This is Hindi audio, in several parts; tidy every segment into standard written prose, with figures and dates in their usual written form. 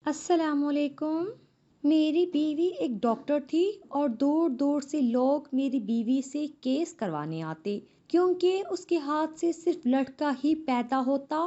अस्सलामुअलैकुम। मेरी बीवी एक डॉक्टर थी और दूर दूर से लोग मेरी बीवी से केस करवाने आते क्योंकि उसके हाथ से सिर्फ लड़का ही पैदा होता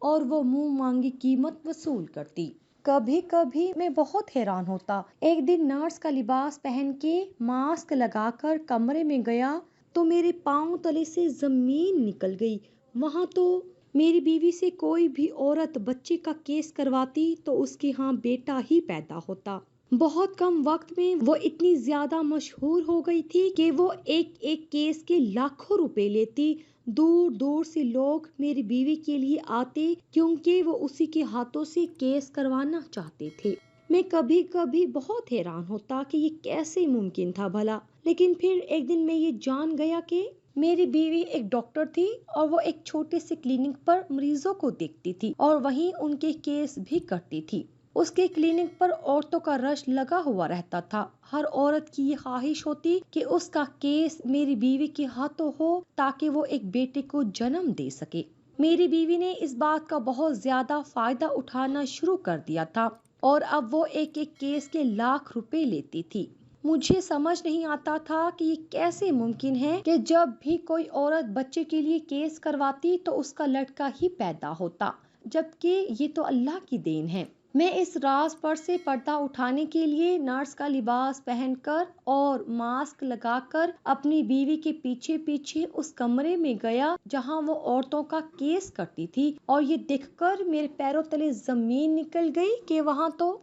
और वो मुंह मांगी कीमत वसूल करती। कभी कभी मैं बहुत हैरान होता। एक दिन नर्स का लिबास पहन के मास्क लगाकर कमरे में गया तो मेरे पांव तले से जमीन निकल गई। वहां तो मेरी बीवी से कोई भी औरत बच्चे का केस करवाती तो उसके यहाँ बेटा ही पैदा होता। बहुत कम वक्त में वो इतनी ज्यादा मशहूर हो गई थी कि वो एक एक केस के लाखों रुपए लेती। दूर दूर से लोग मेरी बीवी के लिए आते क्योंकि वो उसी के हाथों से केस करवाना चाहते थे। मैं कभी कभी बहुत हैरान होता कि ये कैसे मुमकिन था भला। लेकिन फिर एक दिन मैं ये जान गया कि मेरी बीवी एक डॉक्टर थी और वो एक छोटे से क्लिनिक पर मरीजों को देखती थी और वहीं उनके केस भी करती थी। उसके क्लिनिक पर औरतों का रश लगा हुआ रहता था। हर औरत की ये ख्वाहिश होती कि उसका केस मेरी बीवी के हाथों हो ताकि वो एक बेटे को जन्म दे सके। मेरी बीवी ने इस बात का बहुत ज्यादा फायदा उठाना शुरू कर दिया था और अब वो एक एक केस के लाख रुपए लेती थी। मुझे समझ नहीं आता था कि ये कैसे मुमकिन है कि जब भी कोई औरत बच्चे के लिए केस करवाती तो उसका लड़का ही पैदा होता, जबकि ये तो अल्लाह की देन है। मैं इस राज पर से पर्दा उठाने के लिए नर्स का लिबास पहनकर और मास्क लगाकर अपनी बीवी के पीछे पीछे उस कमरे में गया जहां वो औरतों का केस करती थी और ये देखकर मेरे पैरों तले जमीन निकल गई कि वहां तो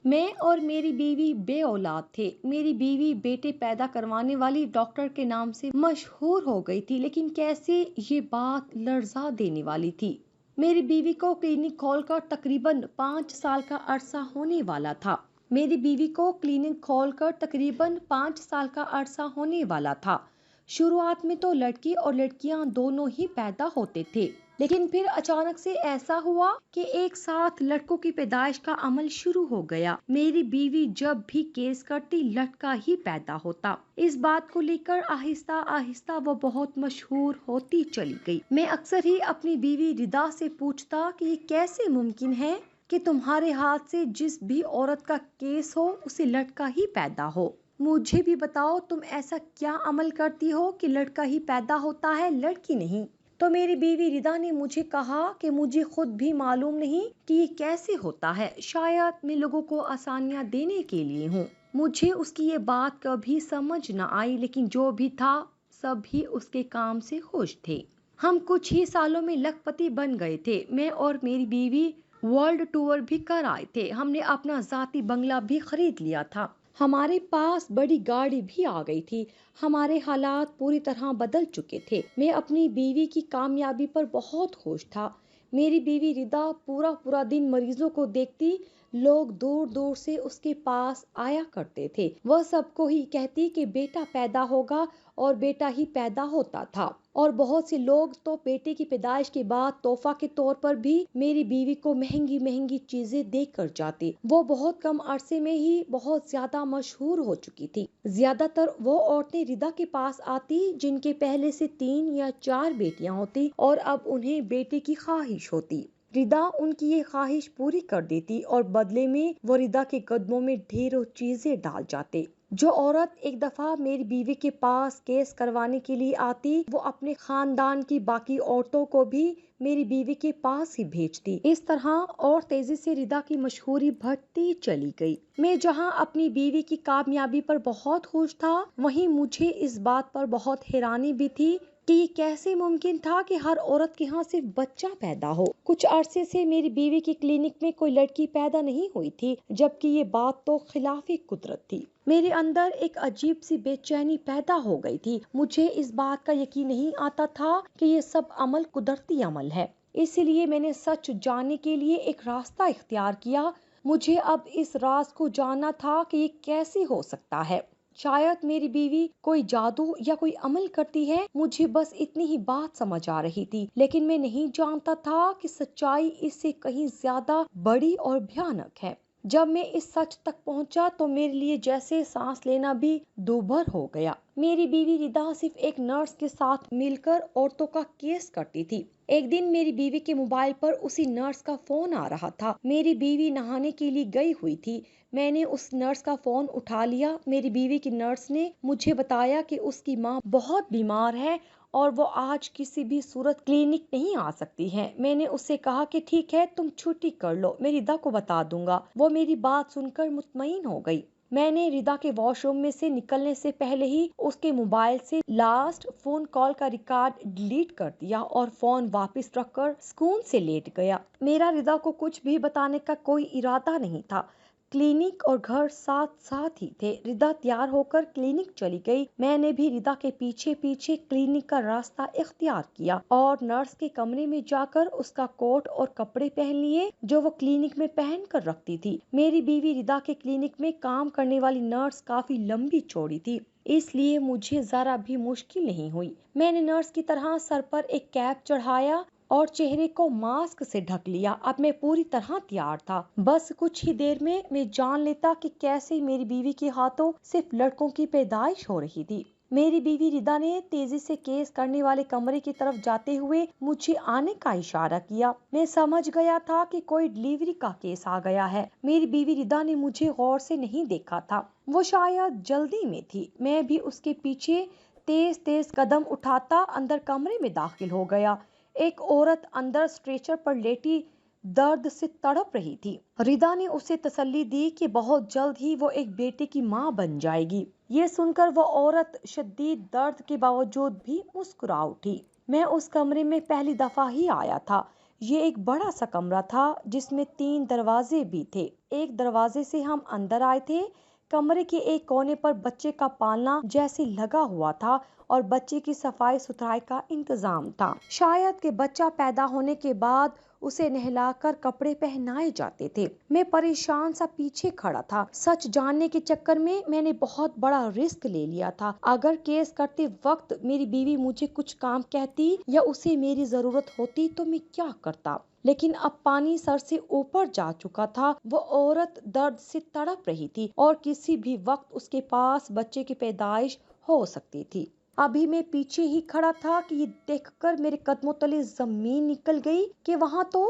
मैं और मेरी बीवी बे औलाद थे। मेरी बीवी बेटे पैदा करवाने वाली डॉक्टर के नाम से मशहूर हो गई थी, लेकिन कैसे ये बात लर्जा देने वाली थी। मेरी बीवी को क्लिनिक खोलकर तकरीबन 5 साल का अरसा होने वाला था। मेरी बीवी को क्लिनिक खोलकर तकरीबन 5 साल का अरसा होने वाला था। शुरुआत में तो लड़की और लड़कियां दोनों ही पैदा होते थे, लेकिन फिर अचानक से ऐसा हुआ कि एक साथ लड़कों की पैदाइश का अमल शुरू हो गया। मेरी बीवी जब भी केस करती लड़का ही पैदा होता। इस बात को लेकर आहिस्ता आहिस्ता वो बहुत मशहूर होती चली गई। मैं अक्सर ही अपनी बीवी रिदा से पूछता कि ये कैसे मुमकिन है कि तुम्हारे हाथ से जिस भी औरत का केस हो उसे लड़का ही पैदा हो। मुझे भी बताओ, तुम ऐसा क्या अमल करती हो कि लड़का ही पैदा होता है, लड़की नहीं। तो मेरी बीवी रिदा ने मुझे कहा कि मुझे खुद भी मालूम नहीं कि ये कैसे होता है, शायद मैं लोगों को आसानियां देने के लिए हूँ। मुझे उसकी ये बात कभी समझ न आई, लेकिन जो भी था सभी उसके काम से खुश थे। हम कुछ ही सालों में लखपति बन गए थे। मैं और मेरी बीवी वर्ल्ड टूर भी कर आए थे। हमने अपना जाती बंगला भी खरीद लिया था। हमारे पास बड़ी गाड़ी भी आ गई थी। हमारे हालात पूरी तरह बदल चुके थे। मैं अपनी बीवी की कामयाबी पर बहुत खुश था। मेरी बीवी रिदा पूरा पूरा दिन मरीजों को देखती। लोग दूर दूर से उसके पास आया करते थे। वह सबको ही कहती कि बेटा पैदा होगा और बेटा ही पैदा होता था। और बहुत से लोग तो बेटे की पैदाइश के बाद तोहफा के तौर पर भी मेरी बीवी को महंगी महंगी चीजें देकर कर जाते। वो बहुत कम अरसे में ही बहुत ज्यादा मशहूर हो चुकी थी। ज्यादातर वो औरतें रिदा के पास आती जिनके पहले से 3 या 4 बेटियां होती और अब उन्हें बेटे की ख्वाहिश होती। रिदा उनकी ये ख्वाहिश पूरी कर देती और बदले में वो रिदा के कदमों में ढेरों चीजें डाल जाते। जो औरत एक दफा मेरी बीवी के पास केस करवाने के लिए आती वो अपने खानदान की बाकी औरतों को भी मेरी बीवी के पास ही भेजती। इस तरह और तेजी से रिदा की मशहूरी बढ़ती चली गई। मैं जहां अपनी बीवी की कामयाबी पर बहुत खुश था, वहीं मुझे इस बात पर बहुत हैरानी भी थी कि ये कैसे मुमकिन था कि हर औरत के यहाँ सिर्फ बच्चा पैदा हो। कुछ अरसे से मेरी बीवी की क्लिनिक में कोई लड़की पैदा नहीं हुई थी, जबकि ये बात तो खिलाफे कुदरत थी। मेरे अंदर एक अजीब सी बेचैनी पैदा हो गई थी। मुझे इस बात का यकीन नहीं आता था कि ये सब अमल कुदरती अमल है। इसलिए मैंने सच जानने के लिए एक रास्ता इख्तियार किया। मुझे अब इस राज को जानना था कि ये कैसे हो सकता है। शायद मेरी बीवी कोई जादू या कोई अमल करती है। मुझे बस इतनी ही बात समझ आ रही थी, लेकिन मैं नहीं जानता था कि सच्चाई इससे कहीं ज्यादा बड़ी और भयानक है। जब मैं इस सच तक पहुंचा तो मेरे लिए जैसे सांस लेना भी दूभर हो गया। मेरी बीवी रिदा सिर्फ एक नर्स के साथ मिलकर औरतों का केस करती थी। एक दिन मेरी बीवी के मोबाइल पर उसी नर्स का फोन आ रहा था। मेरी बीवी नहाने के लिए गई हुई थी। मैंने उस नर्स का फोन उठा लिया। मेरी बीवी की नर्स ने मुझे बताया कि उसकी माँ बहुत बीमार है और वो आज किसी भी सूरत क्लिनिक नहीं आ सकती है। मैंने उससे कहा कि ठीक है, तुम छुट्टी कर लो, मैं रिदा को बता दूंगा। वो मेरी बात सुनकर मुतमईन हो गई। मैंने रिदा के वॉशरूम में से निकलने से पहले ही उसके मोबाइल से लास्ट फोन कॉल का रिकॉर्ड डिलीट कर दिया और फोन वापस रखकर सुकून से लेट गया। मेरा रिदा को कुछ भी बताने का कोई इरादा नहीं था। क्लिनिक और घर साथ साथ ही थे। रिदा तैयार होकर क्लिनिक चली गई। मैंने भी रिदा के पीछे पीछे क्लिनिक का रास्ता इख्तियार किया और नर्स के कमरे में जाकर उसका कोट और कपड़े पहन लिए जो वो क्लिनिक में पहन कर रखती थी। मेरी बीवी रिदा के क्लिनिक में काम करने वाली नर्स काफी लंबी चौड़ी थी, इसलिए मुझे जरा भी मुश्किल नहीं हुई। मैंने नर्स की तरह सर पर एक कैप चढ़ाया और चेहरे को मास्क से ढक लिया। अब मैं पूरी तरह तैयार था। बस कुछ ही देर में मैं जान लेता कि कैसे मेरी बीवी के हाथों सिर्फ लड़कों की पैदाइश हो रही थी। मेरी बीवी रिदा ने तेजी से केस करने वाले कमरे की तरफ जाते हुए मुझे आने का इशारा किया। मैं समझ गया था कि कोई डिलीवरी का केस आ गया है। मेरी बीवी रिदा ने मुझे गौर से नहीं देखा था। वो शायद जल्दी में थी। मैं भी उसके पीछे तेज तेज कदम उठाता अंदर कमरे में दाखिल हो गया। एक औरत अंदर स्ट्रेचर पर लेटी दर्द से तड़प रही थी। रिदा ने उसे तसल्ली दी कि बहुत जल्द ही वो एक बेटे की मां बन जाएगी। ये सुनकर वो औरत शदीद दर्द के बावजूद भी मुस्कुरा उठी। मैं उस कमरे में पहली दफा ही आया था। ये एक बड़ा सा कमरा था जिसमें 3 दरवाजे भी थे। एक दरवाजे से हम अंदर आए थे। कमरे के एक कोने पर बच्चे का पालना जैसे लगा हुआ था और बच्चे की सफाई सुथराई का इंतजाम था। शायद कि बच्चा पैदा होने के बाद उसे नहलाकर कपड़े पहनाए जाते थे। मैं परेशान सा पीछे खड़ा था। सच जानने के चक्कर में मैंने बहुत बड़ा रिस्क ले लिया था। अगर केस करते वक्त मेरी बीवी मुझे कुछ काम कहती या उसे मेरी जरूरत होती तो मैं क्या करता। लेकिन अब पानी सर से ऊपर जा चुका था। वो औरत दर्द से तड़प रही थी और किसी भी वक्त उसके पास बच्चे की पैदाइश हो सकती थी। अभी मैं पीछे ही खड़ा था कि ये देखकर मेरे कदमों तले जमीन निकल गई कि वहां तो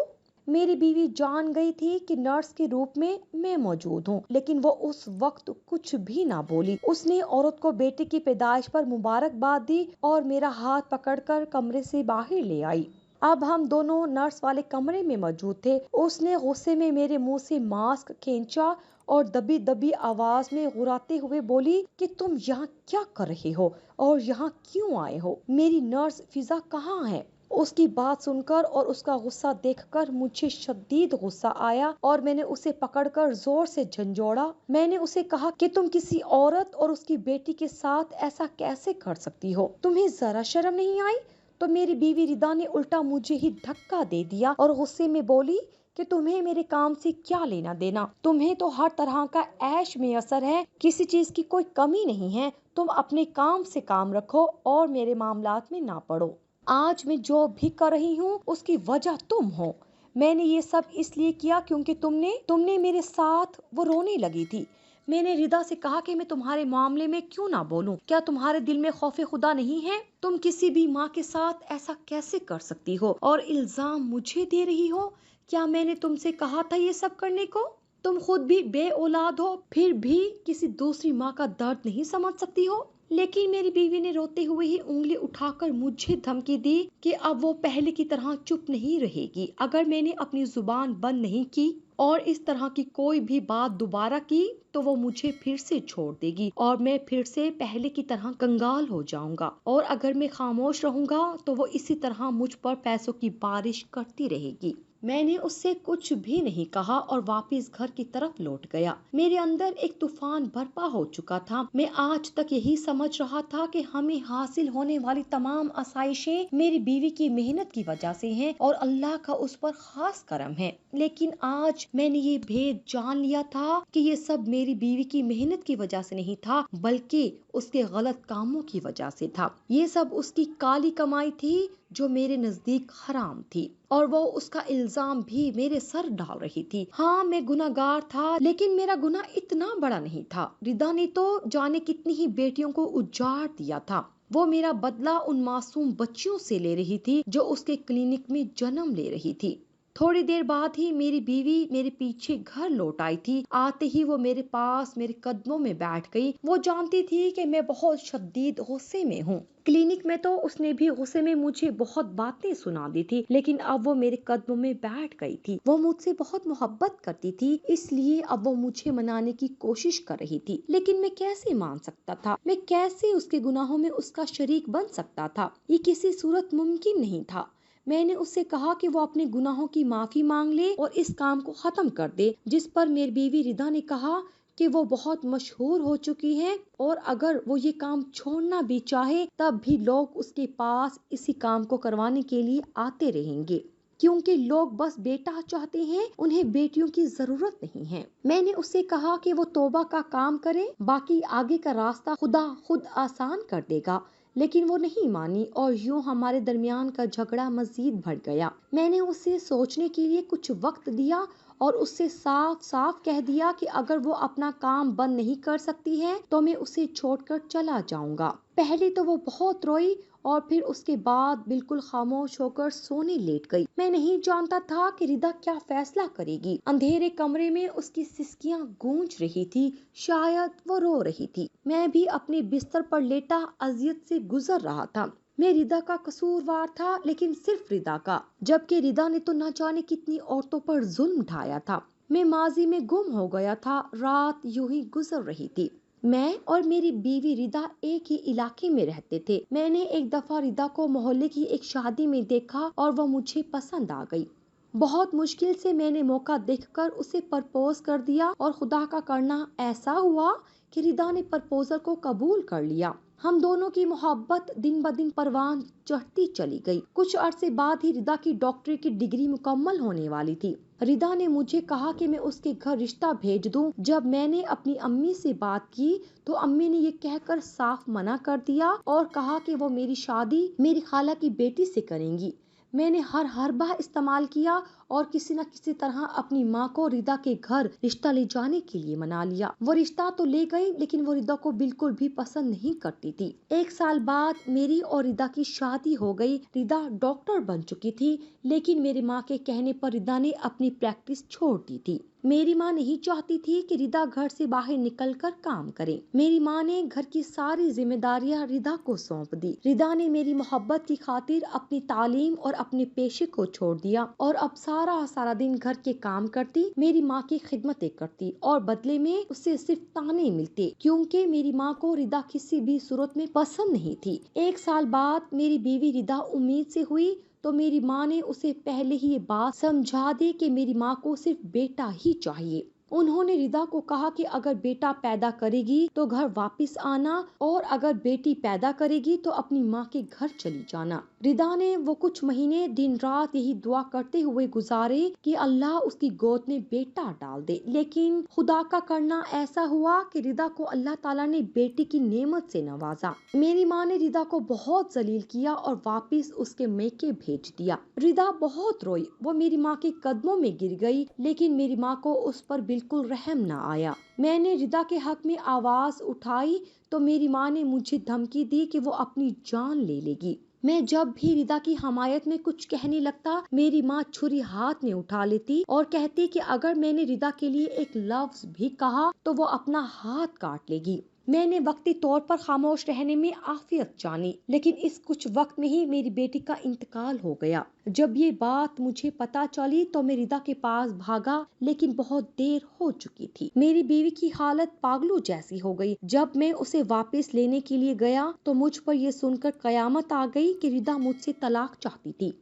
मेरी बीवी जान गई थी कि नर्स के रूप में मैं मौजूद हूँ। लेकिन वो उस वक्त कुछ भी ना बोली। उसने औरत को बेटे की पैदाइश पर मुबारकबाद दी और मेरा हाथ पकड़कर कमरे से बाहर ले आई। अब हम दोनों नर्स वाले कमरे में मौजूद थे। उसने गुस्से में मेरे मुंह से मास्क खींचा और दबी दबी आवाज में गुर्राते हुए बोली कि तुम यहाँ क्या कर रहे हो और यहाँ क्यों आए हो? मेरी नर्स फिजा कहाँ है? उसकी बात सुनकर और उसका गुस्सा देखकर मुझे शदीद गुस्सा आया और मैंने उसे पकड़कर जोर से झंझोड़ा। मैंने उसे कहा कि तुम किसी औरत और उसकी बेटी के साथ ऐसा कैसे कर सकती हो? तुम्हें जरा शर्म नहीं आई? तो मेरी बीवी रिदा ने उल्टा मुझे ही धक्का दे दिया और गुस्से में बोली कि तुम्हें मेरे काम से क्या लेना देना? तुम्हें तो हर तरह का ऐश में असर है, किसी चीज की कोई कमी नहीं है। तुम अपने काम से काम रखो और मेरे मामलात में ना पड़ो। आज मैं जो भी कर रही हूँ उसकी वजह तुम हो। मैंने ये सब इसलिए किया क्योंकि तुमने मेरे साथ। वो रोने लगी थी। मैंने रिदा से कहा कि मैं तुम्हारे मामले में क्यों ना बोलूं? क्या तुम्हारे दिल में खौफे खुदा नहीं है? तुम किसी भी माँ के साथ ऐसा कैसे कर सकती हो और इल्जाम मुझे दे रही हो? क्या मैंने तुमसे कहा था ये सब करने को? तुम खुद भी बे औलाद हो, फिर भी किसी दूसरी माँ का दर्द नहीं समझ सकती हो। लेकिन मेरी बीवी ने रोते हुए ही उंगली उठाकर मुझे धमकी दी कि अब वो पहले की तरह चुप नहीं रहेगी। अगर मैंने अपनी जुबान बंद नहीं की और इस तरह की कोई भी बात दोबारा की तो वो मुझे फिर से छोड़ देगी और मैं फिर से पहले की तरह कंगाल हो जाऊंगा। और अगर मैं खामोश रहूंगा तो वो इसी तरह मुझ पर पैसों की बारिश करती रहेगी। मैंने उससे कुछ भी नहीं कहा और वापस घर की तरफ लौट गया। मेरे अंदर एक तूफान बर्पा हो चुका था। मैं आज तक यही समझ रहा था कि हमें हासिल होने वाली तमाम आसाइशें मेरी बीवी की मेहनत की वजह से हैं और अल्लाह का उस पर खास करम है। लेकिन आज मैंने ये भेद जान लिया था कि ये सब मेरी बीवी की मेहनत की वजह से नहीं था, बल्कि उसके गलत कामों की वजह से था। ये सब उसकी काली कमाई थी जो मेरे नजदीक हराम थी और वो उसका इल्जाम भी मेरे सर डाल रही थी। हाँ, मैं गुनाहगार था, लेकिन मेरा गुनाह इतना बड़ा नहीं था। रिदा ने तो जाने कितनी ही बेटियों को उजाड़ दिया था। वो मेरा बदला उन मासूम बच्चियों से ले रही थी जो उसके क्लिनिक में जन्म ले रही थी। थोड़ी देर बाद ही मेरी बीवी मेरे पीछे घर लौट आई थी। आते ही वो मेरे पास मेरे कदमों में बैठ गई। वो जानती थी कि मैं बहुत शदीद गुस्से में हूँ। क्लिनिक में तो उसने भी गुस्से में मुझे बहुत बातें सुना दी थी, लेकिन अब वो मेरे कदमों में बैठ गई थी। वो मुझसे बहुत मोहब्बत करती थी, इसलिए अब वो मुझे मनाने की कोशिश कर रही थी। लेकिन मैं कैसे मान सकता था? मैं कैसे उसके गुनाहों में उसका शरीक बन सकता था? ये किसी सूरत मुमकिन नहीं था। मैंने उससे कहा कि वो अपने गुनाहों की माफी मांग ले और इस काम को खत्म कर दे, जिस पर मेरी बीवी रिदा ने कहा कि वो बहुत मशहूर हो चुकी है और अगर वो ये काम छोड़ना भी चाहे तब भी लोग उसके पास इसी काम को करवाने के लिए आते रहेंगे, क्योंकि लोग बस बेटा चाहते हैं, उन्हें बेटियों की जरूरत नहीं है। मैंने उससे कहा कि वो तौबा का काम करे, बाकी आगे का रास्ता खुदा खुद आसान कर देगा। लेकिन वो नहीं मानी और यूं हमारे दरमियान का झगड़ा मजीद बढ़ गया। मैंने उसे सोचने के लिए कुछ वक्त दिया और उससे साफ साफ कह दिया कि अगर वो अपना काम बंद नहीं कर सकती है तो मैं उसे छोड़कर चला जाऊंगा। पहले तो वो बहुत रोई और फिर उसके बाद बिल्कुल खामोश होकर सोने लेट गई। मैं नहीं जानता था कि रिदा क्या फैसला करेगी। अंधेरे कमरे में उसकी सिसकियां गूंज रही थी, शायद वो रो रही थी। मैं भी अपने बिस्तर पर लेटा अजियत से गुजर रहा था। मैं रिदा का कसूरवार था, लेकिन सिर्फ रिदा का, जबकि रिदा ने तो न जाने कितनी औरतों पर जुल्म ढाया था। मैं माजी में गुम हो गया था। रात यूं ही गुजर रही थी। मैं और मेरी बीवी रिदा एक ही इलाके में रहते थे। मैंने एक दफा रिदा को मोहल्ले की एक शादी में देखा और वह मुझे पसंद आ गई। बहुत मुश्किल से मैंने मौका देखकर उसे प्रपोज कर दिया और खुदा का करना ऐसा हुआ कि रिदा ने प्रपोजल को कबूल कर लिया। हम दोनों की मोहब्बत दिन ब दिन परवान चढ़ती चली गई। कुछ अरसे बाद ही रिदा की डॉक्टरी की डिग्री मुकम्मल होने वाली थी। रिदा ने मुझे कहा कि मैं उसके घर रिश्ता भेज दूं। जब मैंने अपनी अम्मी से बात की तो अम्मी ने ये कहकर साफ मना कर दिया और कहा कि वो मेरी शादी मेरी खाला की बेटी से करेंगी। मैंने हर हरबा इस्तेमाल किया और किसी न किसी तरह अपनी माँ को रिदा के घर रिश्ता ले जाने के लिए मना लिया। वो रिश्ता तो ले गई, लेकिन वो रिदा को बिल्कुल भी पसंद नहीं करती थी। 1 साल बाद मेरी और रिदा की शादी हो गई। रिदा डॉक्टर बन चुकी थी, लेकिन मेरी माँ के कहने पर रिदा ने अपनी प्रैक्टिस छोड़ दी थी। मेरी माँ नहीं चाहती थी कि रिदा घर से बाहर निकलकर काम करे। मेरी माँ ने घर की सारी जिम्मेदारियां रिदा को सौंप दी। रिदा ने मेरी मोहब्बत की खातिर अपनी तालीम और अपने पेशे को छोड़ दिया और अब सारा दिन घर के काम करती, मेरी माँ की खिदमतें करती और बदले में उससे सिर्फ ताने मिलते, क्योंकि मेरी माँ को रिदा किसी भी सूरत में पसंद नहीं थी। 1 साल बाद मेरी बीवी रिदा उम्मीद से हुई तो मेरी माँ ने उसे पहले ही ये बात समझा दी कि मेरी माँ को सिर्फ बेटा ही चाहिए। उन्होंने रिदा को कहा कि अगर बेटा पैदा करेगी तो घर वापस आना और अगर बेटी पैदा करेगी तो अपनी माँ के घर चली जाना। रिदा ने वो कुछ महीने दिन रात यही दुआ करते हुए गुजारे कि अल्लाह उसकी गोद में बेटा डाल दे, लेकिन खुदा का करना ऐसा हुआ कि रिदा को अल्लाह ताला ने बेटी की नेमत से नवाजा। मेरी माँ ने रिदा को बहुत जलील किया और वापस उसके मैके भेज दिया। रिदा बहुत रोई, वो मेरी माँ के कदमों में गिर गई, लेकिन मेरी माँ को उस पर बिल्कुल रहम न आया। मैंने रिदा के हक में आवाज उठाई तो मेरी माँ ने मुझे धमकी दी कि वो अपनी जान ले लेगी। मैं जब भी रिदा की हमायत में कुछ कहने लगता, मेरी माँ छुरी हाथ में उठा लेती और कहती कि अगर मैंने रिदा के लिए एक लफ्ज भी कहा तो वो अपना हाथ काट लेगी। मैंने वक्ती तौर पर खामोश रहने में आफियत जानी, लेकिन इस कुछ वक्त में ही मेरी बेटी का इंतकाल हो गया। जब ये बात मुझे पता चली तो मैं रिदा के पास भागा, लेकिन बहुत देर हो चुकी थी। मेरी बीवी की हालत पागलों जैसी हो गई। जब मैं उसे वापस लेने के लिए गया तो मुझ पर यह सुनकर कयामत आ गई कि रिदा मुझसे तलाक चाहती थी।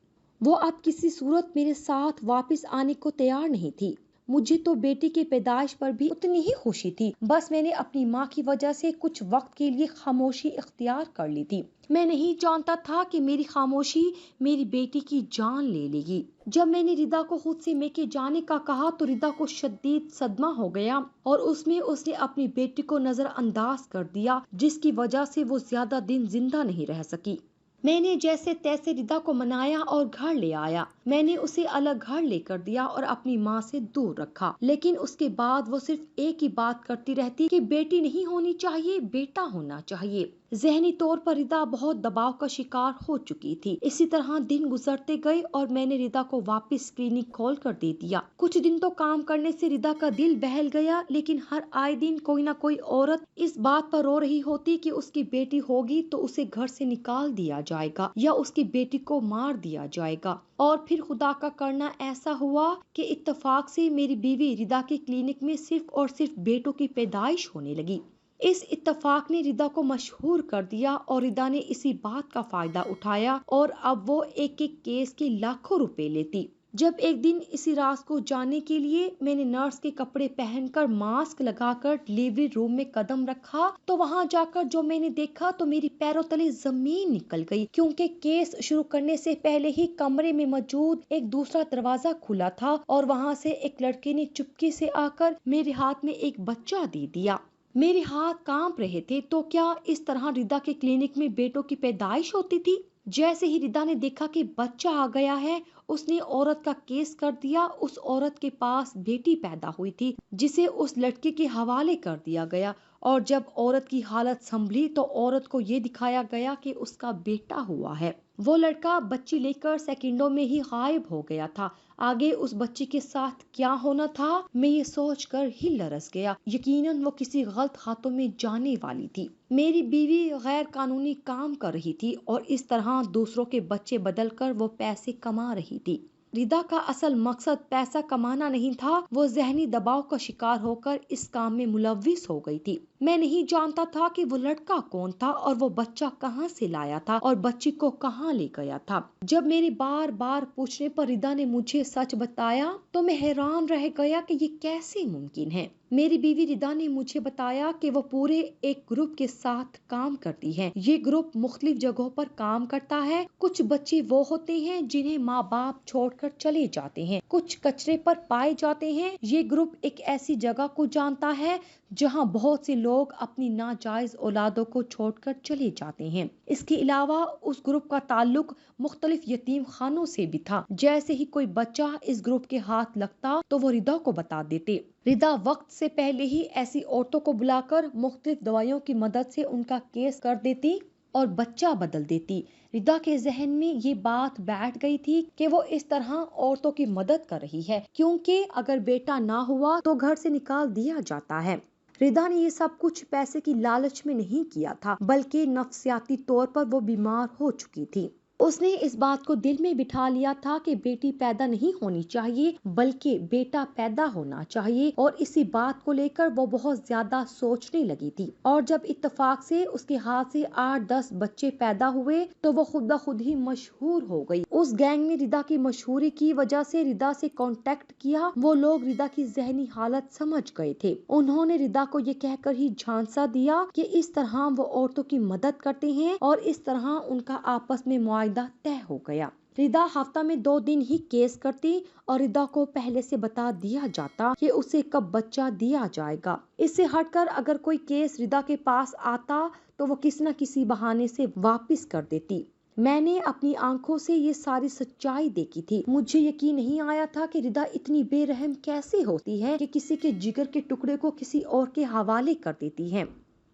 वो अब किसी सूरत मेरे साथ वापस आने को तैयार नहीं थी। मुझे तो बेटी की पैदाइश पर भी उतनी ही खुशी थी। बस मैंने अपनी माँ की वजह से कुछ वक्त के लिए खामोशी इख्तियार कर ली थी। मैं नहीं जानता था कि मेरी खामोशी मेरी बेटी की जान ले लेगी। जब मैंने रिदा को खुद से मैके जाने का कहा तो रिदा को शदीद सदमा हो गया और उसने अपनी बेटी को नजरअंदाज कर दिया, जिसकी वजह से वो ज्यादा दिन जिंदा नहीं रह सकी। मैंने जैसे तैसे रिदा को मनाया और घर ले आया। मैंने उसे अलग घर लेकर दिया और अपनी माँ से दूर रखा, लेकिन उसके बाद वो सिर्फ एक ही बात करती रहती कि बेटी नहीं होनी चाहिए, बेटा होना चाहिए। जहनी तौर पर रिदा बहुत दबाव का शिकार हो चुकी थी। इसी तरह दिन गुजरते गए और मैंने रिदा को वापस क्लिनिक खोल कर दे दिया। कुछ दिन तो काम करने से रिदा का दिल बहल गया, लेकिन हर आए दिन कोई ना कोई औरत इस बात पर रो रही होती कि उसकी बेटी होगी तो उसे घर से निकाल दिया जाएगा या उसकी बेटी को मार दिया जाएगा। और फिर खुदा का करना ऐसा हुआ कि इत्तेफाक से मेरी बीवी रिदा के क्लिनिक में सिर्फ और सिर्फ बेटों की पैदाइश होने लगी। इस इत्तेफाक ने रिदा को मशहूर कर दिया और रिदा ने इसी बात का फायदा उठाया और अब वो एक एक केस के लाखों रुपए लेती। जब एक दिन इसी राज को जानने के लिए मैंने नर्स के कपड़े पहनकर मास्क लगाकर डिलीवरी रूम में कदम रखा तो वहां जाकर जो मैंने देखा तो मेरी पैरों तले जमीन निकल गई, क्योंकि केस शुरू करने से पहले ही कमरे में मौजूद एक दूसरा दरवाजा खुला था और वहां से एक लड़के ने चुपके से आकर मेरे हाथ में एक बच्चा दे दिया। मेरे हाथ कांप रहे थे। तो क्या इस तरह रिदा के क्लिनिक में बेटों की पैदाइश होती थी? जैसे ही रिदा ने देखा कि बच्चा आ गया है, उसने औरत का केस कर दिया। उस औरत के पास बेटी पैदा हुई थी जिसे उस लड़के के हवाले कर दिया गया और जब औरत की हालत संभली तो औरत को ये दिखाया गया कि उसका बेटा हुआ है। वो लड़का बच्ची लेकर सेकंडों में ही गायब हो गया था। आगे उस बच्ची के साथ क्या होना था, मैं ये सोचकर ही लरस गया। यकीनन वो किसी गलत हाथों में जाने वाली थी। मेरी बीवी गैर कानूनी काम कर रही थी और इस तरह दूसरों के बच्चे बदलकर वो पैसे कमा रही थी। रिदा का असल मकसद पैसा कमाना नहीं था, वो जहनी दबाव का शिकार होकर इस काम में मुलव्विस हो गई थी। मैं नहीं जानता था कि वो लड़का कौन था और वो बच्चा कहाँ से लाया था और बच्ची को कहाँ ले गया था। जब मेरे बार बार पूछने पर रिदा ने मुझे सच बताया तो मैं हैरान रह गया कि ये कैसे मुमकिन है। मेरी बीवी रिदा ने मुझे बताया कि वो पूरे एक ग्रुप के साथ काम करती है। ये ग्रुप मुख्तलिफ जगहों पर काम करता है। कुछ बच्चे वो होते हैं जिन्हें माँ बाप छोड़कर चले जाते हैं, कुछ कचरे पर पाए जाते हैं। ये ग्रुप एक ऐसी जगह को जानता है जहाँ बहुत से लोग अपनी नाजायज औलादों को छोड़कर चले जाते हैं। इसके अलावा उस ग्रुप का ताल्लुक मुख्तलिफ यतीम खानों से भी था। जैसे ही कोई बच्चा इस ग्रुप के हाथ लगता तो वो रिदा को बता देते। रिदा वक्त से पहले ही ऐसी औरतों को बुलाकर मुख्तलिफ दवाइयों की मदद से उनका केस कर देती और बच्चा बदल देती। रिदा के जहन में ये बात बैठ गई थी कि वो इस तरह औरतों की मदद कर रही है, क्योंकि अगर बेटा ना हुआ तो घर से निकाल दिया जाता है। रिदा ने ये सब कुछ पैसे की लालच में नहीं किया था, बल्कि नफ्सियाती तौर पर वो बीमार हो चुकी थी। उसने इस बात को दिल में बिठा लिया था कि बेटी पैदा नहीं होनी चाहिए बल्कि बेटा पैदा होना चाहिए और इसी बात को लेकर वो बहुत ज्यादा सोचने लगी थी। और जब इत्तेफाक से उसके हाथ से 8-10 बच्चे पैदा हुए तो वो खुद ब खुद ही मशहूर हो गई। उस गैंग ने रिदा की मशहूरी की वजह से रिदा से कांटेक्ट किया। वो लोग रिदा की जहनी हालत समझ गए थे। उन्होंने रिदा को ये कहकर ही झांसा दिया कि इस तरह वो औरतों की मदद करते हैं और इस तरह उनका आपस में मुआहदा तय हो गया। रिदा हफ्ता में 2 दिन ही केस करती और रिदा को पहले से बता दिया जाता कि उसे कब बच्चा दिया जाएगा। इससे हटकर अगर कोई केस रिदा के पास आता तो वो किसी न किसी बहाने से वापस कर देती। मैंने अपनी आंखों से ये सारी सच्चाई देखी थी। मुझे यकीन नहीं आया था कि रिदा इतनी बेरहम कैसे होती है कि किसी के जिगर के टुकड़े को किसी और के हवाले कर देती है।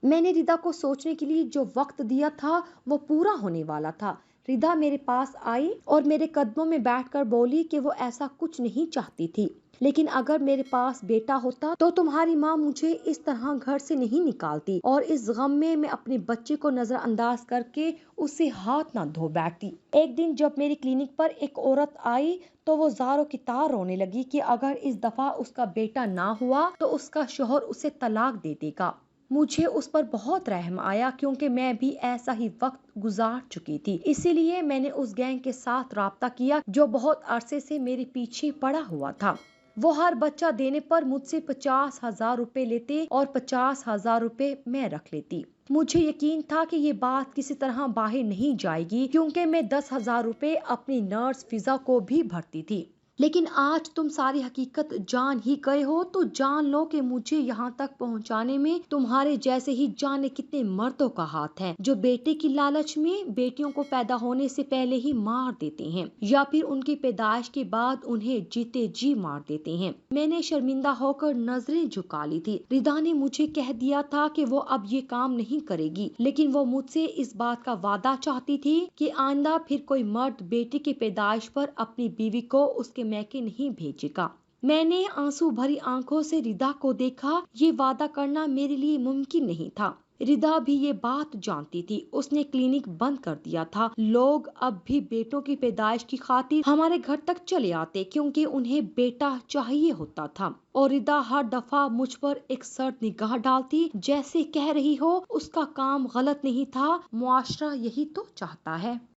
मैंने रिदा को सोचने के लिए जो वक्त दिया था वो पूरा होने वाला था। रिदा मेरे पास आई और मेरे कदमों में बैठकर बोली कि वो ऐसा कुछ नहीं चाहती थी, लेकिन अगर मेरे पास बेटा होता तो तुम्हारी माँ मुझे इस तरह घर से नहीं निकालती और इस गम में मैं अपने बच्चे को नजरअंदाज करके उससे हाथ ना धो बैठती। एक दिन जब मेरी क्लिनिक पर एक औरत आई तो वो ज़ारों की तार रोने लगी कि अगर इस दफा उसका बेटा ना हुआ तो उसका शौहर उसे तलाक दे देगा। मुझे उस पर बहुत रहम आया, क्योंकि मैं भी ऐसा ही वक्त गुजार चुकी थी। इसीलिए मैंने उस गैंग के साथ राब्ता किया जो बहुत अरसे से मेरे पीछे पड़ा हुआ था। वो हर बच्चा देने पर मुझसे 50,000 रुपए लेते और 50,000 रुपए मैं रख लेती। मुझे यकीन था कि ये बात किसी तरह बाहर नहीं जाएगी, क्योंकि मैं 10,000 रुपए अपनी नर्स फिजा को भी भरती थी। लेकिन आज तुम सारी हकीकत जान ही गए हो तो जान लो कि मुझे यहाँ तक पहुँचाने में तुम्हारे जैसे ही जाने कितने मर्दों का हाथ है, जो बेटे की लालच में बेटियों को पैदा होने से पहले ही मार देते हैं या फिर उनकी पैदाइश के बाद उन्हें जीते जी मार देते हैं। मैंने शर्मिंदा होकर नजरें झुका ली थी। रिदा ने मुझे कह दिया था कि वो अब ये काम नहीं करेगी, लेकिन वो मुझसे इस बात का वादा चाहती थी कि आइंदा फिर कोई मर्द बेटी की पैदाइश पर अपनी बीवी को उसके मैके नहीं भेजेगा। मैंने आंसू भरी आंखों से रिदा को देखा। ये वादा करना मेरे लिए मुमकिन नहीं था। रिदा भी ये बात जानती थी। उसने क्लिनिक बंद कर दिया था। लोग अब भी बेटों की पैदाइश की खातिर हमारे घर तक चले आते क्योंकि उन्हें बेटा चाहिए होता था। और रिदा हर दफा मुझ पर एक सर्द निगाह डालती, जैसे कह रही हो उसका काम गलत नहीं था, मुआशरा यही तो चाहता है।